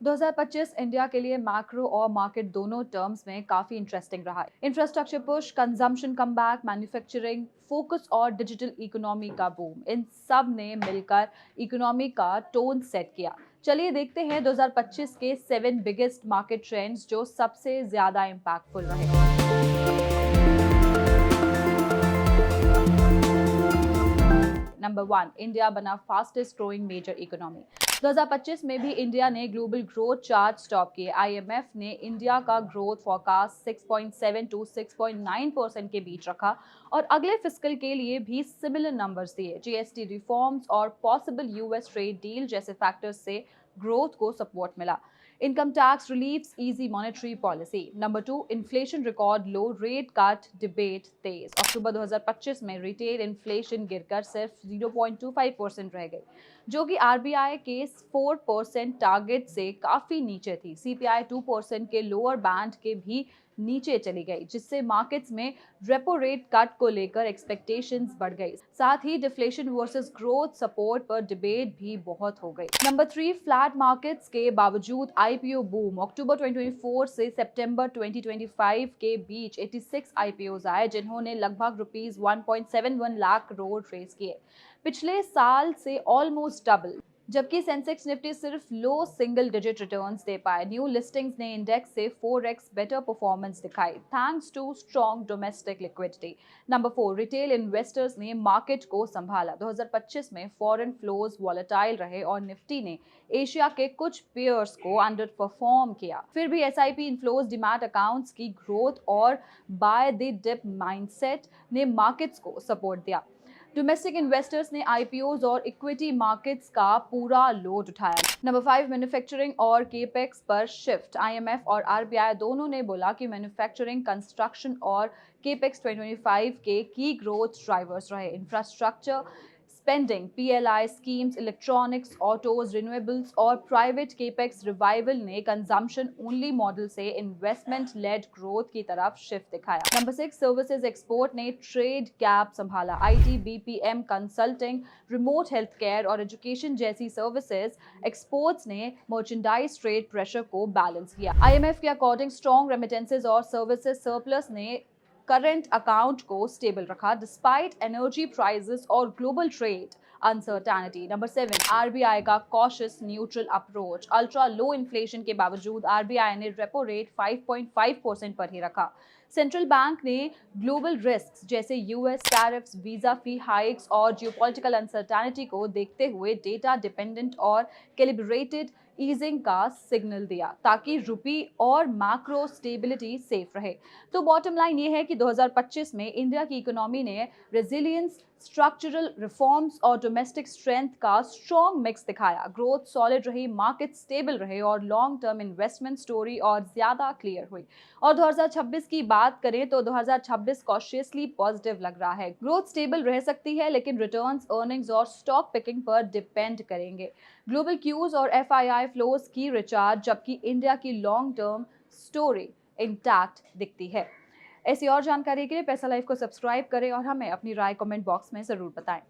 2025 India के लिए macro और मार्केट दोनों टर्म्स में काफी इंटरेस्टिंग रहा है। Infrastructure push, consumption comeback, manufacturing focus और डिजिटल इकोनॉमी का बूम, इन सब ने मिलकर इकोनॉमी का टोन सेट किया। चलिए देखते हैं 2025 के 7 बिगेस्ट मार्केट ट्रेंड्स जो सबसे ज्यादा इंपैक्टफुल रहे। नंबर 1, इंडिया बना फास्टेस्ट ग्रोइंग मेजर इकोनॉमी। 2025 में भी इंडिया ने ग्लोबल ग्रोथ चार्ट टॉप किए। आईएमएफ ने इंडिया का ग्रोथ फोरकास्ट 6.7 टू 6.9% के बीच रखा और अगले फिस्कल के लिए भी सिमिलर नंबर्स दिए। जीएसटी रिफॉर्म्स और पॉसिबल यूएस ट्रेड डील जैसे फैक्टर्स से ग्रोथ को सपोर्ट मिला। Income tax reliefs, easy monetary policy. Number 2, inflation record low, rate cut debate तेज। अक्टूबर 2025 में रिटेल इन्फ्लेशन गिरकर सिर्फ 0.25% रह गई, जो कि आरबीआई के 4% टारगेट से काफी नीचे थी। सीपीआई 2% के लोअर बैंड के भी नीचे चली गई, जिससे मार्केट्स में रेपो रेट कट को लेकर एक्सपेक्टेशंस बढ़ गई। साथ ही डिफ्लेशन वर्सेस ग्रोथ सपोर्ट पर डिबेट भी बहुत हो गई। नंबर 3, फ्लैट मार्केट्स के बावजूद आईपीओ बूम। अक्टूबर 2024 से सितंबर 2025 के बीच 86 आईपीओज आए, जिन्होंने लगभग रुपीस 1.71 लाख करोड़ रेज किए, पिछले साल से ऑलमोस्ट डबल। जबकि सेंसेक्स निफ्टी सिर्फ लो सिंगल डिजिट रिटर्न्स दे पाए। न्यू लिस्टिंग्स ने इंडेक्स से 4x बेटर परफॉर्मेंस दिखाई, thanks to strong domestic liquidity. Number 4, retail investors ने मार्केट को संभाला। 2025 में फॉरेन फ्लोज वॉलेटाइल रहे और निफ्टी ने एशिया के कुछ पेयर्स को अंडर परफॉर्म किया। फिर भी एसआईपी इनफ्लोज, डिमैट अकाउंट्स की ग्रोथ और बाय द डिप माइंडसेट ने मार्केट्स को सपोर्ट दिया। डोमेस्टिक इन्वेस्टर्स ने आईपीओज और इक्विटी मार्केट्स का पूरा लोड उठाया। नंबर 5, मैन्युफैक्चरिंग और केपेक्स पर शिफ्ट। आईएमएफ और आरबीआई दोनों ने बोला कि मैन्युफैक्चरिंग, कंस्ट्रक्शन और केपेक्स 2025 के की ग्रोथ ड्राइवर्स रहे। Infrastructure spending, PLI schemes, electronics, autos, renewables और प्राइवेट केपेक्स रिवाइवल ने कंजम्पशन ओनली मॉडल से इन्वेस्टमेंट लेड ग्रोथ की तरफ शिफ्ट दिखाया। नंबर 6, सर्विसेज एक्सपोर्ट ने ट्रेड गैप संभाला। IT, BPM, consulting, remote health care और एजुकेशन जैसी सर्विसेज एक्सपोर्ट्स ने मर्चेंडाइज ट्रेड प्रेशर को बैलेंस किया। आईएमएफ के अकॉर्डिंग स्ट्रॉन्ग रेमिटेंसेज और सर्विसेज सरप्लस ने करंट अकाउंट को स्टेबल रखा डिस्पाइट एनर्जी प्राइसेस और global trade uncertainty. Number 7, RBI का cautious neutral approach. Ultra low inflation के बावजूद आरबीआई ने रेपो रेट 5.5% पर ही रखा। सेंट्रल बैंक ने ग्लोबल रिस्क जैसे यूएस टैरिफ्स, वीजा फी हाइक्स और जियोपॉलिटिकल अनसर्टेनिटी को देखते हुए डेटा डिपेंडेंट और कैलिब्रेटेड ईजिंग का सिग्नल दिया, ताकि रुपी और मैक्रो स्टेबिलिटी सेफ रहे। तो बॉटम लाइन ये है कि 2025 में इंडिया की इकोनॉमी ने रेजिलियंस, स्ट्रक्चरल रिफॉर्म्स और डोमेस्टिक स्ट्रेंथ का स्ट्रॉन्ग मिक्स दिखाया। ग्रोथ सॉलिड रही, मार्केट स्टेबल रहे और लॉन्ग टर्म इन्वेस्टमेंट स्टोरी और ज्यादा क्लियर हुई। और 2026 की बात करें तो 2026 कॉशियसली पॉजिटिव लग रहा है। ग्रोथ स्टेबल रह सकती है, लेकिन रिटर्न्स, अर्निंग्स और स्टॉक पिकिंग पर डिपेंड करेंगे। ग्लोबल क्यूज और एफआईआई फ्लोज की रिचार्ज, जबकि इंडिया की लॉन्ग टर्म स्टोरी इंटैक्ट दिखती है। ऐसी और जानकारी के लिए पैसा लाइव को सब्सक्राइब करें और हमें अपनी राय कमेंट बॉक्स में जरूर बताएं।